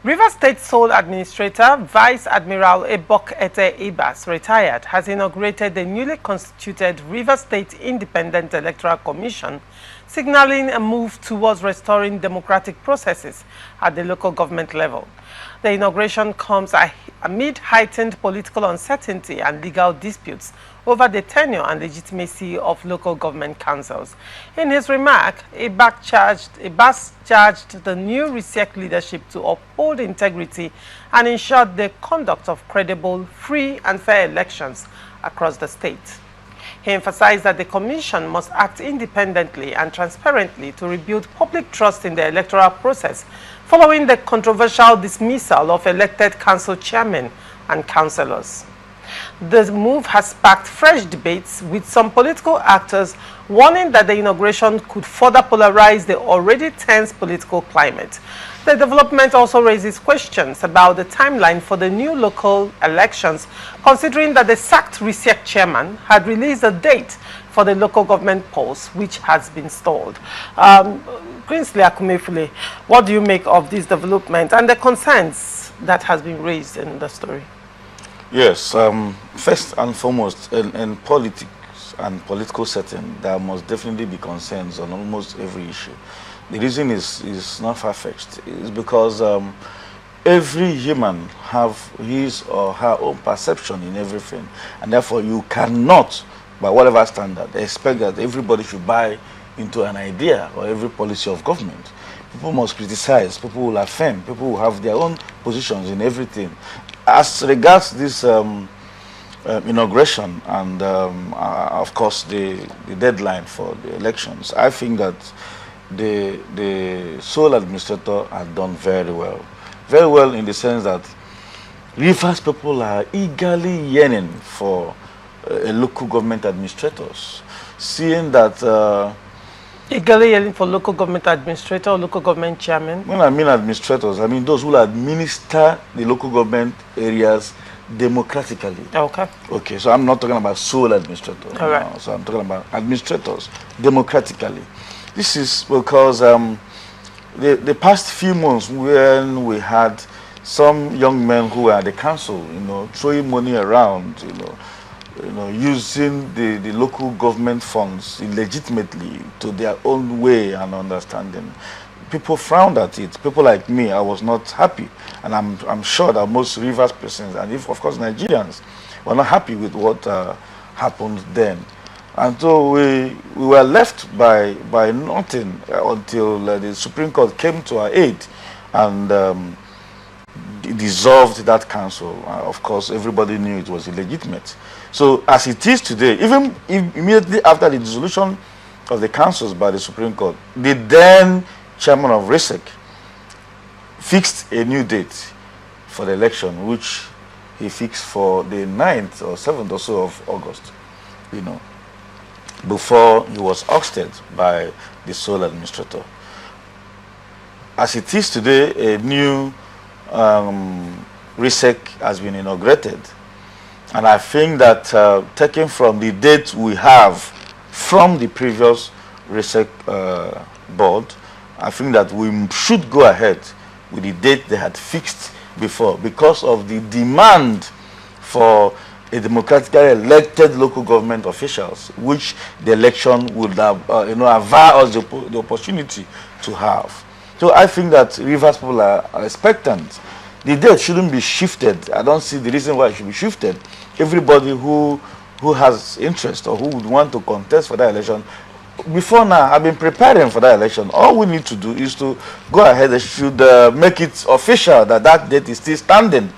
Rivers State Sole Administrator Vice-Admiral Ibok Ete-Ibas, retired, has inaugurated the newly constituted Rivers State Independent Electoral Commission, signaling a move towards restoring democratic processes at the local government level. The inauguration comes amid heightened political uncertainty and legal disputes over the tenure and legitimacy of local government councils. In his remark, Ibas charged the new RISIEC leadership to uphold integrity and ensure the conduct of credible, free and fair elections across the state. He emphasized that the Commission must act independently and transparently to rebuild public trust in the electoral process following the controversial dismissal of elected council chairmen and councillors. The move has sparked fresh debates, with some political actors warning that the inauguration could further polarize the already tense political climate. The development also raises questions about the timeline for the new local elections, considering that the sacked RISIEC chairman had released a date for the local government polls, which has been stalled. Kingsley Akumefule, what do you make of this development and the concerns that has been raised in the story? Yes, first and foremost, in politics and political setting, there must definitely be concerns on almost every issue. The reason is not far-fetched. It's because every human have his or her own perception in everything, and therefore you cannot, by whatever standard, expect that everybody should buy into an idea or every policy of government. People must criticize, people will affirm, people will have their own positions in everything. As regards this inauguration and of course the deadline for the elections, I think that the sole administrator had done very well. Very well in the sense that Rivers people are eagerly yearning for a local government administrators, seeing that eagerly yearning for local government administrator or local government chairman? When I mean administrators, I mean those who will administer the local government areas democratically. Okay. Okay, so I'm not talking about sole administrators. All right. No, so I'm talking about administrators democratically. This is because the past few months when we had some young men who were at the council, throwing money around, using the local government funds illegitimately to their own way and understanding. People frowned at it. People like me, I was not happy. And I'm sure that most Rivers persons, and if, of course, Nigerians, were not happy with what happened then. And so we were left by nothing until the Supreme Court came to our aid and dissolved that council. Of course, everybody knew it was illegitimate. So as it is today, even immediately after the dissolution of the councils by the Supreme Court, the then chairman of RISIEC fixed a new date for the election, which he fixed for the 9th or 7th or so of August, before he was ousted by the sole administrator. As it is today, a new RISIEC has been inaugurated. And I think that taken from the date we have from the previous RISIEC board, I think that we should go ahead with the date they had fixed before, because of the demand for a democratically elected local government officials, which the election would have, allow us the opportunity to have. So I think that Rivers people are expectant. The date shouldn't be shifted. I don't see the reason why it should be shifted. Everybody who has interest or who would want to contest for that election, before now, I've been preparing for that election. All we need to do is to go ahead. They should make it official that that date is still standing.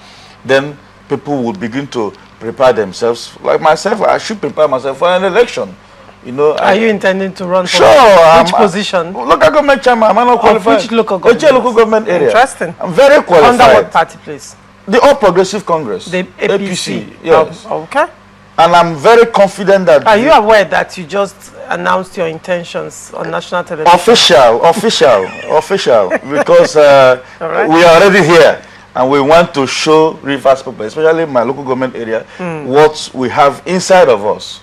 Then people would begin to prepare themselves. Like myself, I should prepare myself for an election. Are you intending to run for which position? Local government chairman. I'm not qualified. Which local government? Local government area. Interesting. I'm very qualified. Under what party, please? The All Progressive Congress. The APC. Yes. Okay. And I'm very confident that... Are you aware that you just announced your intentions on national television? Official. Because right. We are already here. And we want to show Rivers people, especially my local government area, what we have inside of us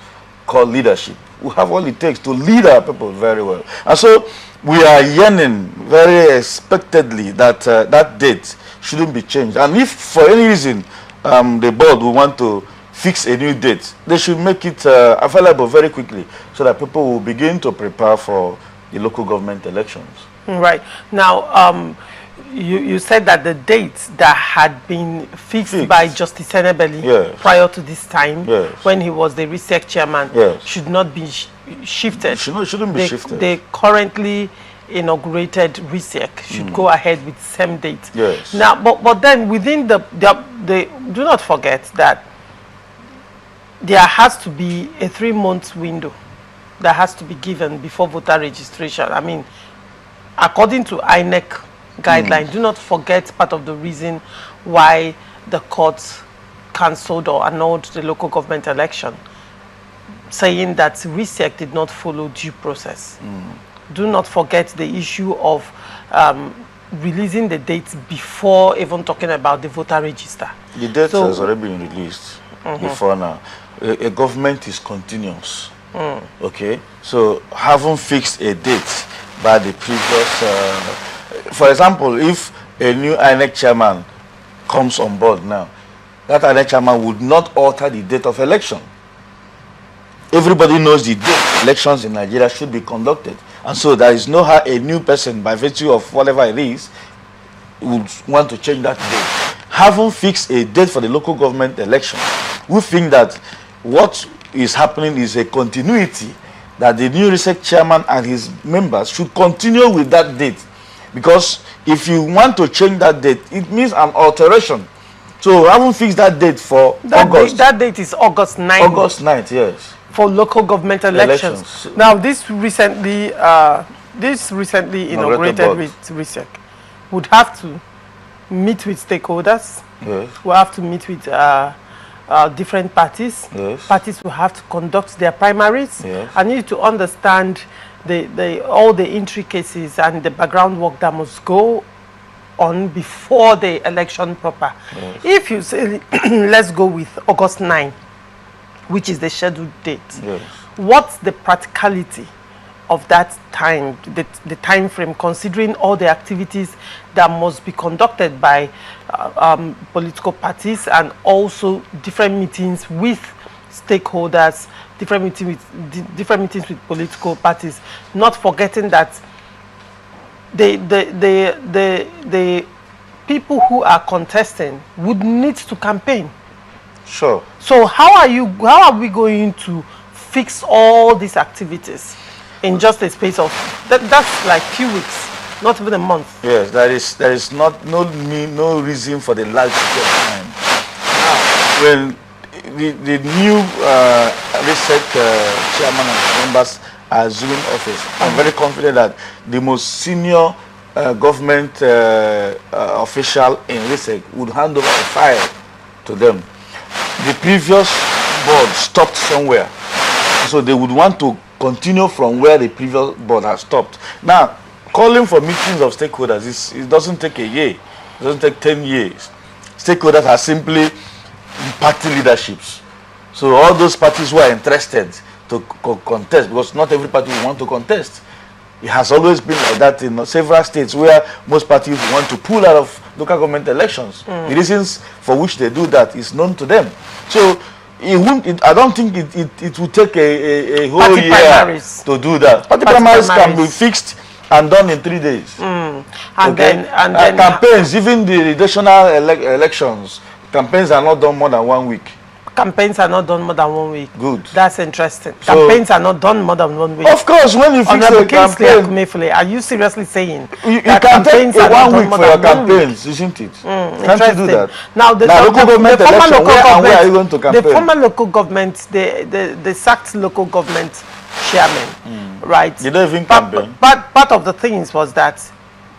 called leadership. We have what it takes to lead our people very well. And so we are yearning very expectedly that that date shouldn't be changed. And if for any reason the board will want to fix a new date, they should make it available very quickly so that people will begin to prepare for the local government elections. Right. Now, you said that the dates that had been fixed by Justice Enebeli prior to this time, when he was the RISIEC chairman, should not be shifted. Shouldn't be shifted. The currently inaugurated RISIEC should go ahead with same date. Yes. Now, but then within the do not forget that there has to be a 3-month window that has to be given before voter registration. I mean, according to INEC guidelines, do not forget part of the reason why the courts cancelled or annulled the local government election, saying that RISIEC did not follow due process. Do not forget the issue of releasing the dates before even talking about the voter register. The date has already been released before now. A government is continuous. Okay, so haven't fixed a date by the previous. For example, if a new INEC chairman comes on board now, that INEC chairman would not alter the date of election. Everybody knows the date elections in Nigeria should be conducted, and so there is no how a new person, by virtue of whatever it is, would want to change that date. Haven't fixed a date for the local government election. We think that what is happening is a continuity, that the new RISIEC chairman and his members should continue with that date, because if you want to change that date, it means an alteration. So we haven't fixed that date for August. That date is August 9th. August 9th, yes. For local government elections. Now, this recently inaugurated RISIEC would have to meet with stakeholders. Yes. Will have to meet with different parties. Yes. Parties will have to conduct their primaries. Yes. I need to understand all the intricacies and the background work that must go on before the election proper. Yes. If you say, let's go with August 9, which is the scheduled date, yes, what's the practicality of that time, the time frame, considering all the activities that must be conducted by political parties, and also different meetings with stakeholders, different meetings with political parties, not forgetting that the people who are contesting would need to campaign. Sure. So how are we going to fix all these activities in just a space of that's like few weeks, not even a month? Yes, there is no reason for the large time. Now, when the new RISIEC chairman and members are assuming office, I'm very confident that the most senior government official in RISIEC would hand over a file to them. The previous board stopped somewhere, so they would want to continue from where the previous board has stopped. Now, calling for meetings of stakeholders, it doesn't take a year, it doesn't take 10 years. Stakeholders are simply party leaderships. So all those parties who are interested to contest, because not every party will want to contest. It has always been like that in several states where most parties want to pull out of local government elections. The reasons for which they do that is known to them. So I don't think it will take a whole Party year primaries to do that. Party primaries can be fixed and done in 3 days. And okay? then campaigns, even the national elections, campaigns are not done more than 1 week. Campaigns are not done more than 1 week. Good. That's interesting. So, campaigns are not done more than 1 week. Of course, when you fix a campaign, are you seriously saying you can take 1 week for your campaigns, isn't it? Can't you do that? Now, the local government election, where are you going to campaign? The former local government, the sacked local government chairman, right? You don't even campaign. But part of the things was that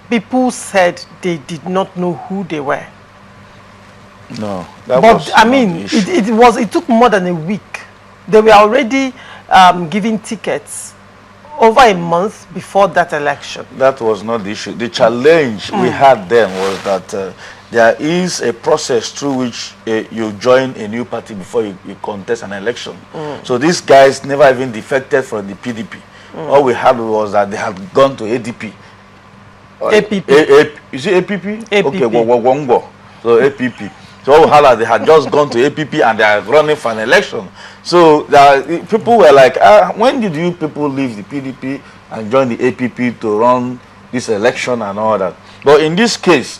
people said they did not know who they were. No, but I mean, it took more than a week. They were already giving tickets over a month before that election. That was not the issue. The challenge we had then was that there is a process through which you join a new party before you contest an election. So these guys never even defected from the PDP. All we had was that they had gone to ADP. APP. You see APP? APP. Okay, Wongo. So APP. So all we had that they had just gone to APP and they are running for an election. So people were like, when did you people leave the PDP and join the APP to run this election and all that? But in this case,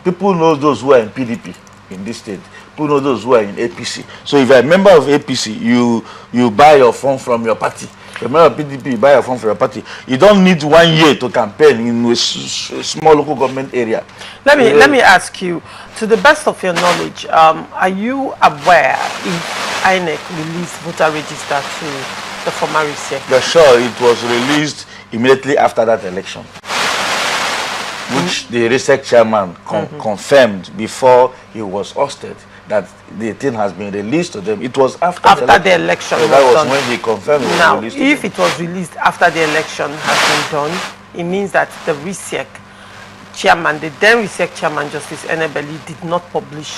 people know those who are in PDP in this state. People know those who are in APC. So if you're a member of APC, you buy your form from your party. If you're a member of PDP, you buy your form from your party. You don't need 1 year to campaign in a small local government area. Let me ask you, to the best of your knowledge, are you aware if INEC released voter register to the former RISIEC? Yeah, sure. It was released immediately after that election, which the RISIEC chairman confirmed before he was ousted, that the thing has been released to them. It was after the election. So that was when he confirmed it was released to them. If it was released after the election has been done, it means that the RISIEC chairman, the then RISIEC chairman, Justice Enebeli, did not publish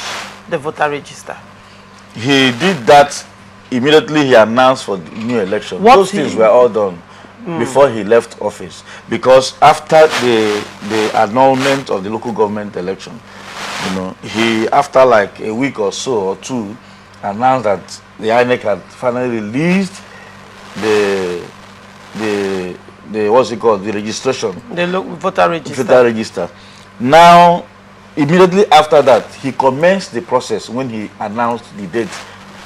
the voter register. He did that immediately he announced for the new election. Those things were all done before he left office, because after the annulment of the local government election, you know, he, after like a week or so or two, announced that the INEC had finally released the what's it called, the registration, the voter register. Voter register. Now, immediately after that, he commenced the process when he announced the date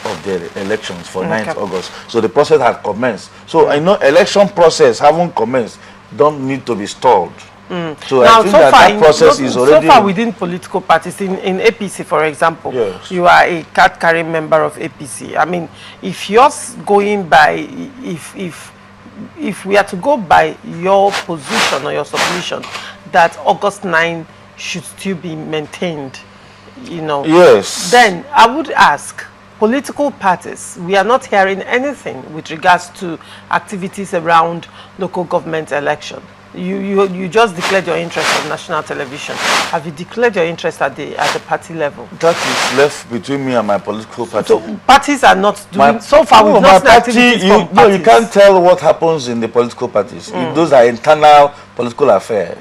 of the elections for 9th August. So the process had commenced. So I know election process haven't commenced, don't need to be stalled. So now, I think that process is already... So far within political parties, in APC, for example, yes, you are a card-carrying member of APC. I mean, if you're going by, if we are to go by your position or your submission that August 9 should still be maintained, you know, yes, then I would ask, political parties, we are not hearing anything with regards to activities around local government election. You just declared your interest on national television. Have you declared your interest at the party level? That is left between me and my political party. So parties are not doing so far. We've not seen activities from parties. You can't tell what happens in the political parties. Those are internal political affairs.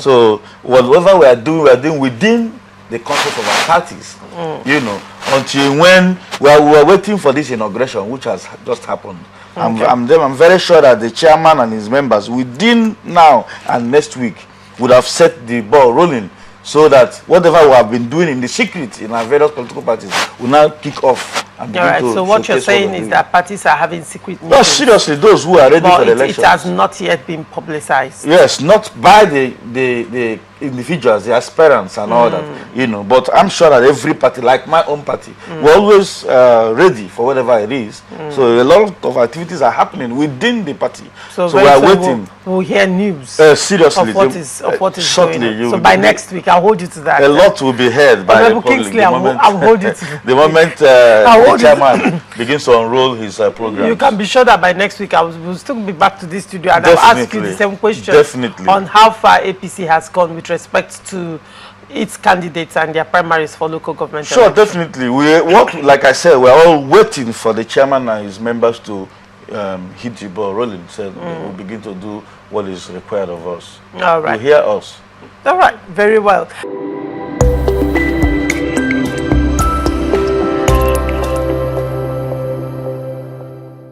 So whatever we are doing within the context of our parties. You know, until when we were waiting for this inauguration, which has just happened. I'm very sure that the chairman and his members within now and next week would have set the ball rolling, so that whatever we have been doing in the secret in our various political parties will now kick off. And all right, so what you're saying is that parties are having secret meetings. No, seriously, those who are ready for the election. It has not yet been publicized. Yes, not by the individuals, the aspirants and all that, you know. But I'm sure that every party, like my own party, we're always ready for whatever it is. So a lot of activities are happening within the party. So we are waiting. We'll hear news seriously, of what is shortly, going on. So by next week, I'll hold you to that. A lot will be heard by the public. Kingsley, I'll hold you to the moment the chairman begins to unroll his program. You can be sure that by next week, we'll still be back to this studio and I'll ask you the same question on how far APC has gone with respect to its candidates and their primaries for local government. Sure, election. Definitely. Like I said, we're all waiting for the chairman and his members to hit the ball rolling. So we'll begin to do what is required of us. All right. We'll hear us. All right. Very well.